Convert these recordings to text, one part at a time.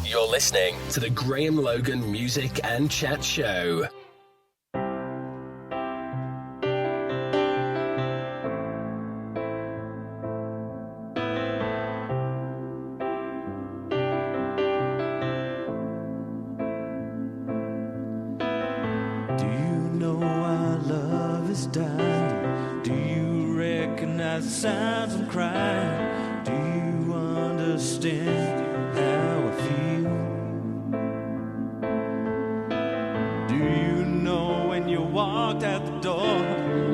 You're listening to the Graham Logan Music and Chat Show. Sounds I'm crying. Do you understand how I feel? Do you know when you walked out the door,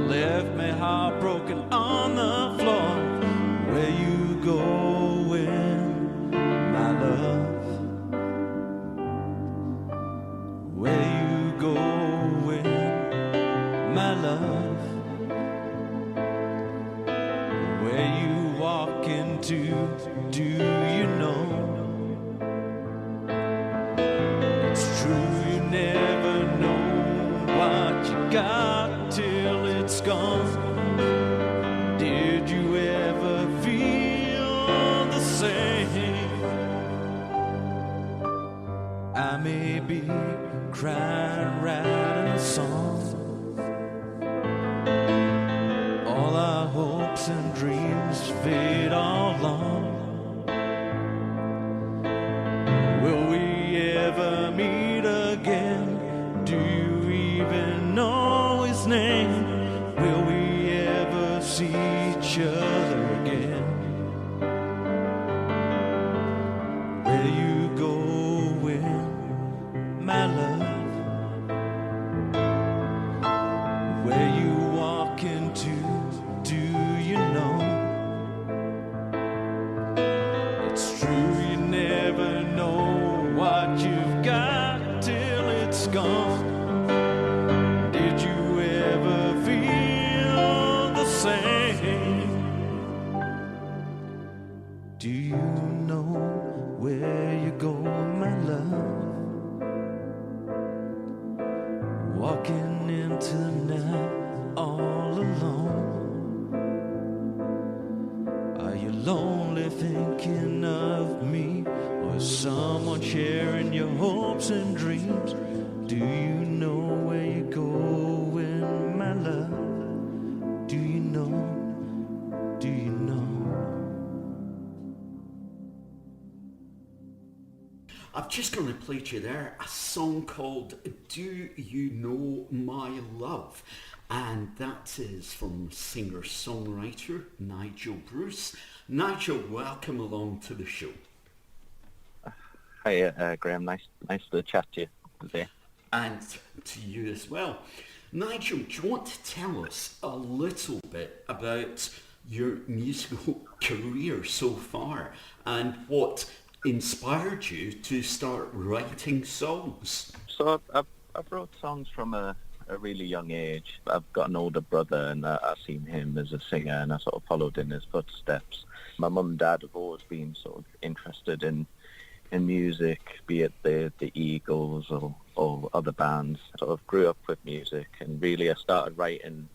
left me heartbroken on the floor? Where you going, my love? Where you going, my love? Do you know? It's true, you never know what you got till it's gone. Did you ever feel the same? I may be crying, writing a song. All our hopes and dreams fade all along. Will we ever meet again? Do you even know his name? Will we ever see each other again? Where you going, my love? Where you walking to? Do you know? It's true, you never know what you've got till it's gone. Did you ever feel the same? Do you know where you go, my love? Walking into the night all alone. Are you lonely thinking of me? Or is someone sharing your hopes and dreams? Do you know where you're going, my love? Do you know? Do you know? I'm just going to play to you there a song called Do You Know My Love? And that is from singer-songwriter Nigel Bruce. Nigel, welcome along to the show. Hi, Graham. Nice to chat to you today. And to you as well. Nigel, do you want to tell us a little bit about your musical career so far and what inspired you to start writing songs? So I've wrote songs from a really young age. I've got an older brother and I've seen him as a singer and I sort of followed in his footsteps. My mum and dad have always been sort of interested in music, be it the Eagles or other bands. I sort of grew up with music and really I started writing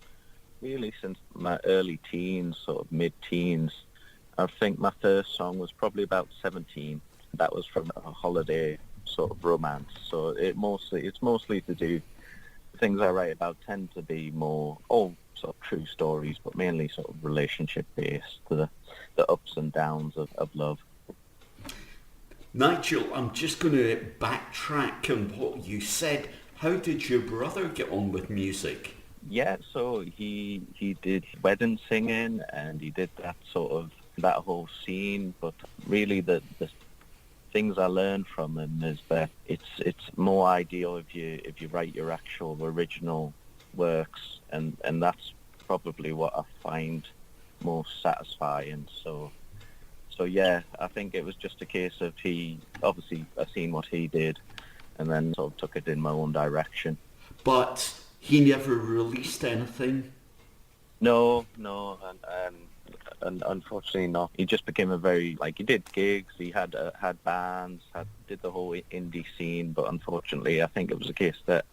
really since my early teens, sort of mid-teens. I think my first song was probably about 17. That was from a holiday sort of romance. So it's mostly to do, things I write about tend to be more all sort of true stories, but mainly sort of relationship based, the ups and downs of love. Nigel, I'm just going to backtrack on what you said. How did your brother get on with music? Yeah, so he did wedding singing and he did that whole scene, but really the things I learned from him is that it's more ideal if you write your actual original works, and that's probably what I find most satisfying. So yeah, I think it was just a case of I seen what he did and then sort of took it in my own direction. But he never released anything? No, and unfortunately not. He just became he did gigs, he had bands, did the whole indie scene, but unfortunately I think it was a case that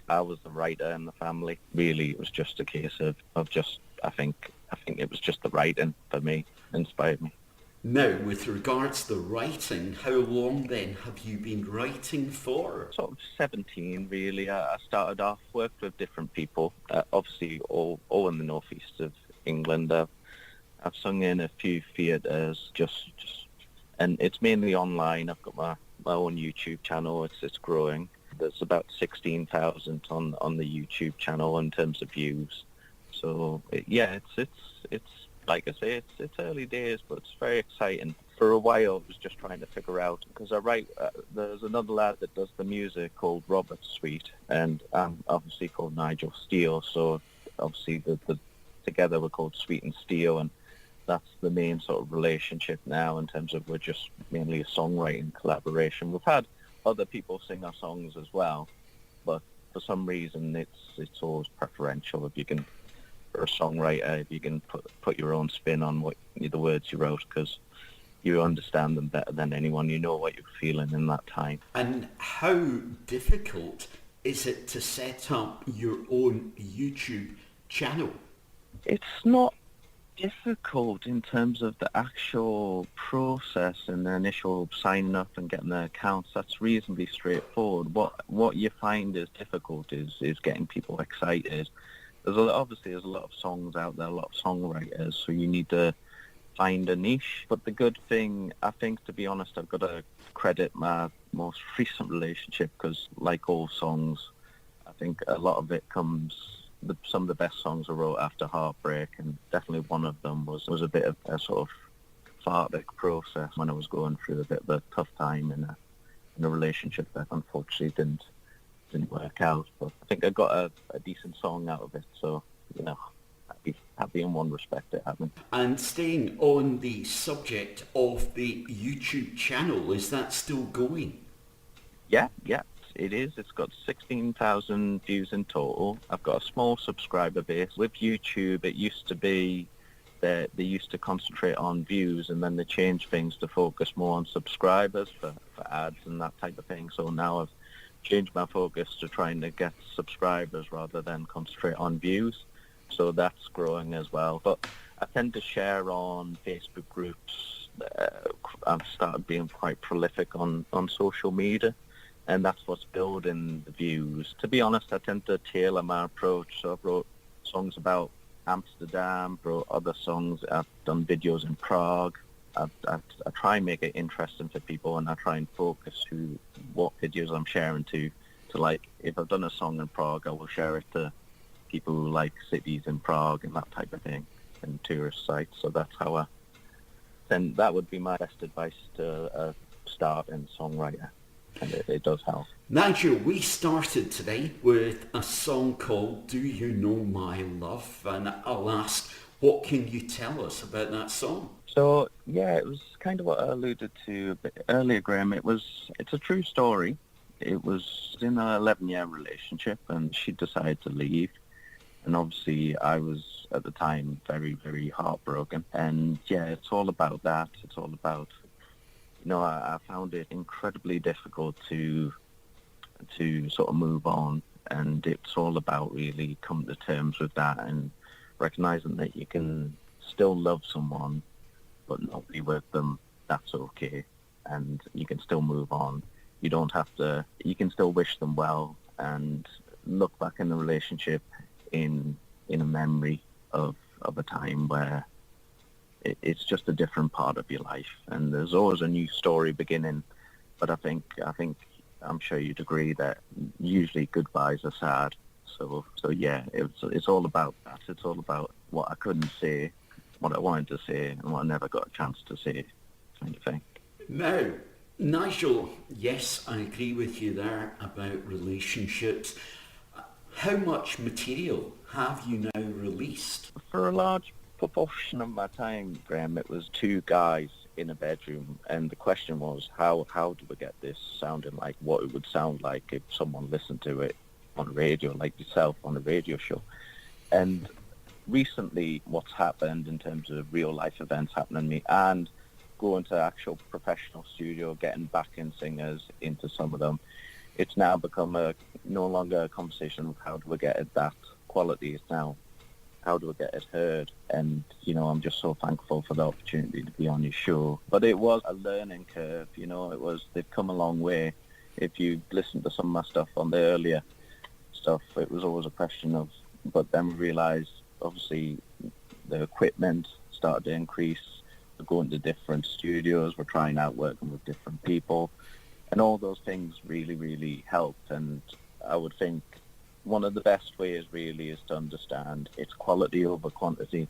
I was the writer in the family. Really, it was just a case of just, I think it was just the writing for me, inspired me. Now, with regards to writing, how long then have you been writing for? Sort of 17, really. I started off, worked with different people, obviously all in the northeast of England. I've sung in a few theatres, and it's mainly online. I've got my own YouTube channel. It's growing. There's about 16,000 on the YouTube channel in terms of views. So it's like I say, it's early days, but it's very exciting. For a while, I was just trying to figure out, because I write. There's another lad that does the music called Robert Sweet, and I'm obviously called Nigel Steele. So obviously the together we're called Sweet and Steele, and that's the main sort of relationship now in terms of we're just mainly a songwriting collaboration. We've had other people sing our songs as well, but for some reason it's always preferential if you can, for a songwriter, if you can put your own spin on the words you wrote, because you understand them better than anyone. You know what you're feeling in that time. And how difficult is it to set up your own YouTube channel? It's not difficult in terms of the actual process and the initial signing up and getting the accounts. That's reasonably straightforward. What you find is difficult is getting people excited. Obviously there's a lot of songs out there, a lot of songwriters, so you need to find a niche. But the good thing, I think, to be honest, I've got to credit my most recent relationship, because like all songs, I think a lot of it comes, some of the best songs I wrote after heartbreak, and definitely one of them was a bit of a sort of cathartic process when I was going through a bit of a tough time in a relationship that unfortunately didn't work out. But I think I got a decent song out of it, so happy in one respect it happened. And staying on the subject of the YouTube channel, is that still going? Yeah, it is. It's got 16,000 views in total. I've got a small subscriber base. With YouTube, it used to be that they used to concentrate on views, and then they changed things to focus more on subscribers for ads and that type of thing. So now I've changed my focus to trying to get subscribers rather than concentrate on views. So that's growing as well. But I tend to share on Facebook groups. I've started being quite prolific on social media, and that's what's building the views. To be honest, I tend to tailor my approach. So I've wrote songs about Amsterdam, wrote other songs. I've done videos in Prague. I try and make it interesting for people, and I try and focus what videos I'm sharing to like, if I've done a song in Prague, I will share it to people who like cities in Prague and that type of thing, and tourist sites. So that's how then that would be my best advice to a starting songwriter, and it does help. Nigel, we started today with a song called Do You Know My Love? And I'll ask, what can you tell us about that song? So, yeah, it was kind of what I alluded to a bit earlier, Graham. It's a true story. It was in an 11-year relationship, and she decided to leave. And obviously I was, at the time, very, very heartbroken. And yeah, it's all about that. It's all about, I found it incredibly difficult to sort of move on. And it's all about really coming to terms with that and recognizing that you can still love someone, but not be with them. That's okay. And you can still move on. You don't have to, you can still wish them well and look back in the relationship in a memory of a time where it's just a different part of your life, and there's always a new story beginning. But I think I'm sure you'd agree that usually goodbyes are sad. So yeah, it's all about that. It's all about what I couldn't say, what I wanted to say, and what I never got a chance to say, kind of thing. Now, Nigel, yes, I agree with you there about relationships. How much material have you now released? For a large proportion of my time, Graham, it was two guys in a bedroom, and the question was, how do we get this sounding like what it would sound like if someone listened to it on radio, like yourself on a radio show? And recently, what's happened in terms of real life events happening to me, and going to actual professional studio, getting backing singers into some of them, it's now become no longer a conversation of how do we get it that quality. It's now how do I get it heard? And, I'm just so thankful for the opportunity to be on your show. But it was a learning curve, they've come a long way. If you listen to some of my stuff on the earlier stuff, it was always a question of, but then we realised, obviously, the equipment started to increase. We're going to different studios, we're trying out working with different people, and all those things really, really helped. And I would think one of the best ways really is to understand it's quality over quantity,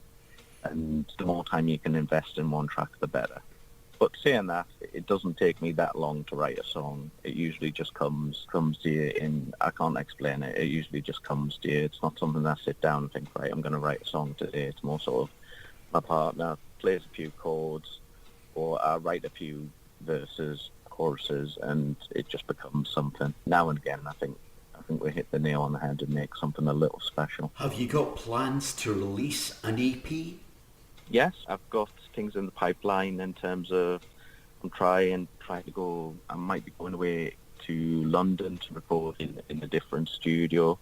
and the more time you can invest in one track, the better. But saying that, it doesn't take me that long to write a song. It usually just comes to you I can't explain it. It usually just comes to you. It's not something that I sit down and think, right, I'm going to write a song today. It's more sort of my partner plays a few chords, or I write a few verses, choruses, and it just becomes something. Now and again, I think we hit the nail on the head and make something a little special. Have you got plans to release an EP? Yes, I've got things in the pipeline in terms of I'm trying to go. I might be going away to London to record in a different studio.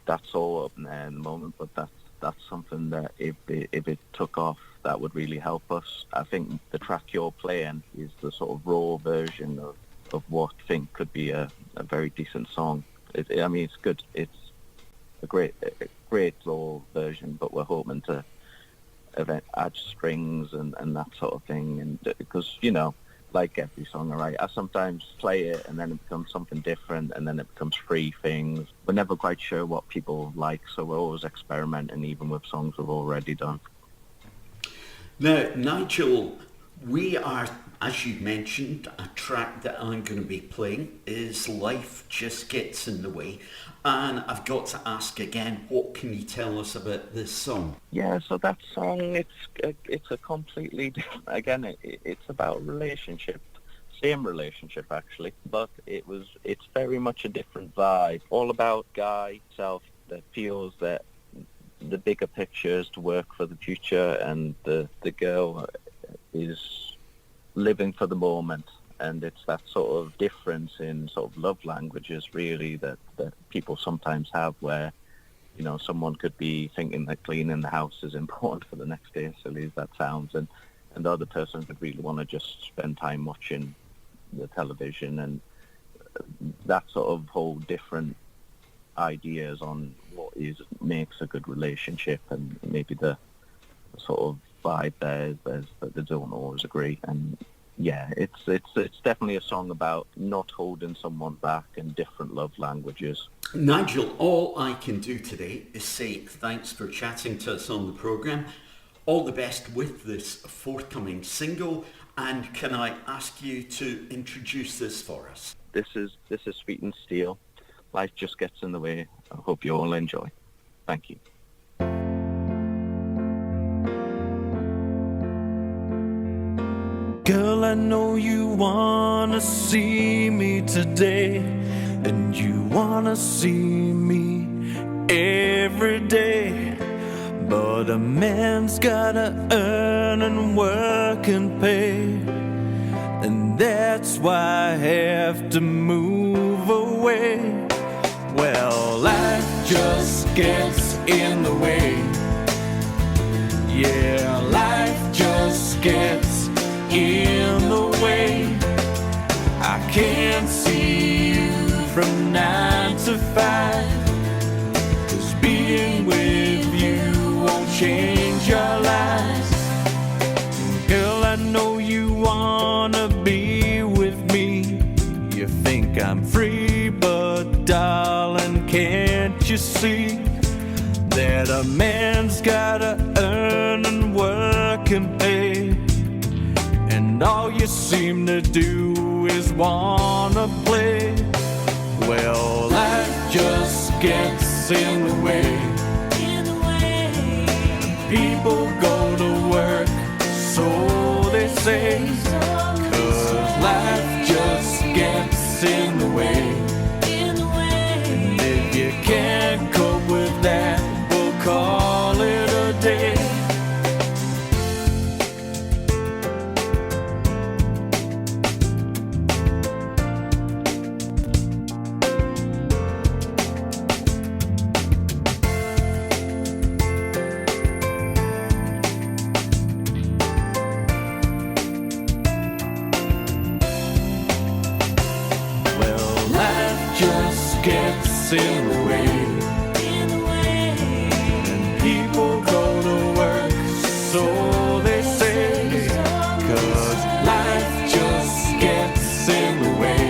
That's all up in there at the moment, but that's something that if it took off, that would really help us. I think the track you're playing is the sort of raw version of what I think could be a very decent song. It's good. It's a great raw version, but we're hoping to add strings and that sort of thing, and because like every song I sometimes play it and then it becomes something different, and then it becomes free things. We're never quite sure what people like, so we're always experimenting, even with songs we've already done. Now, Nigel, we are, as you mentioned, a track that I'm going to be playing is Life Just Gets in the Way. And I've got to ask again, what can you tell us about this song? Yeah, so that song, it's a completely different, again, it's about relationship, same relationship actually, but it's very much a different vibe, all about guy self that feels that the bigger picture is to work for the future, and the girl is living for the moment. And it's that sort of difference in sort of love languages, really, that people sometimes have, where, someone could be thinking that cleaning the house is important for the next day, silly as that sounds, and the other person could really want to just spend time watching the television, and that sort of whole different ideas on what makes a good relationship, and maybe the sort of vibe there is that they don't always agree. And yeah, it's definitely a song about not holding someone back and different love languages. Nigel, all I can do today is say thanks for chatting to us on the programme. All the best with this forthcoming single, and can I ask you to introduce this for us? This is Sweet Steele. Life Just Gets in the Way. I hope you all enjoy. Thank you. Girl, I know you wanna see me today, and you wanna see me every day. But a man's gotta earn and work and pay, and that's why I have to move away. Well, life just gets in the way. Yeah, life just gets in the way. I can't see you from 9 to 5, 'cause being with you won't change your life. Girl, I know you wanna be with me. You think I'm free, but darling, can't you see that a man's gotta earn and work and pay? And all you seem to do is wanna play. Well, life just gets in the way. People go to work, so they say, 'cause life just gets in the way. And if you can't cope with that, we'll call it a day. just gets in the way. And people go to work, so they say, 'cause life just gets in the way.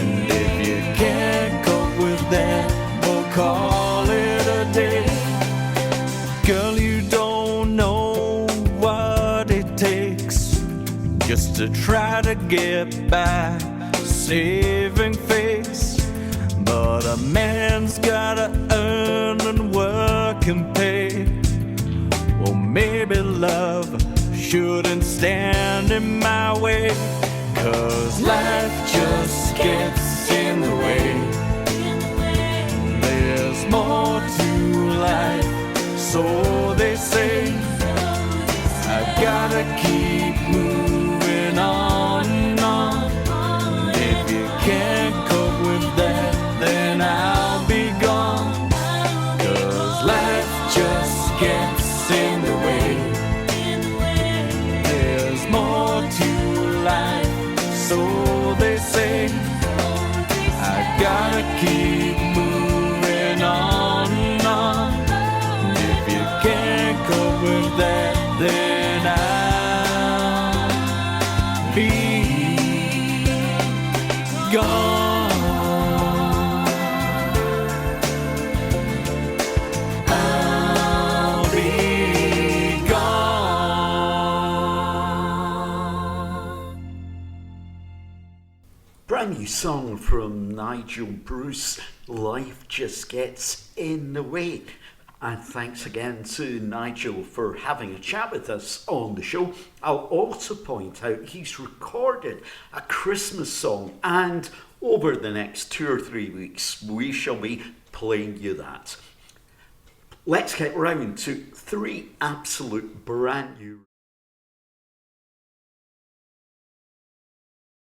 And if you can't cope with that, we'll call it a day. Girl, you don't know what it takes just to try to get by, saving face. But a man's gotta earn and work and pay. Well, maybe love shouldn't stand in my way, 'cause life just gets in the way. There's more to life, so they say. I gotta keep moving on and on. And if you can't cope with that, then I'll be gone. 'Cause life just gets in the way. There's more to life, so they say. I gotta keep moving on and on. And if you can't cope with that, then I'll be gone. I'll be gone. Brand new song from Nigel Bruce, Life Just Gets in the Way. And thanks again to Nigel for having a chat with us on the show. I'll also point out he's recorded a Christmas song, and over the next 2 or 3 weeks we shall be playing you that. Let's get round to 3 absolute brand new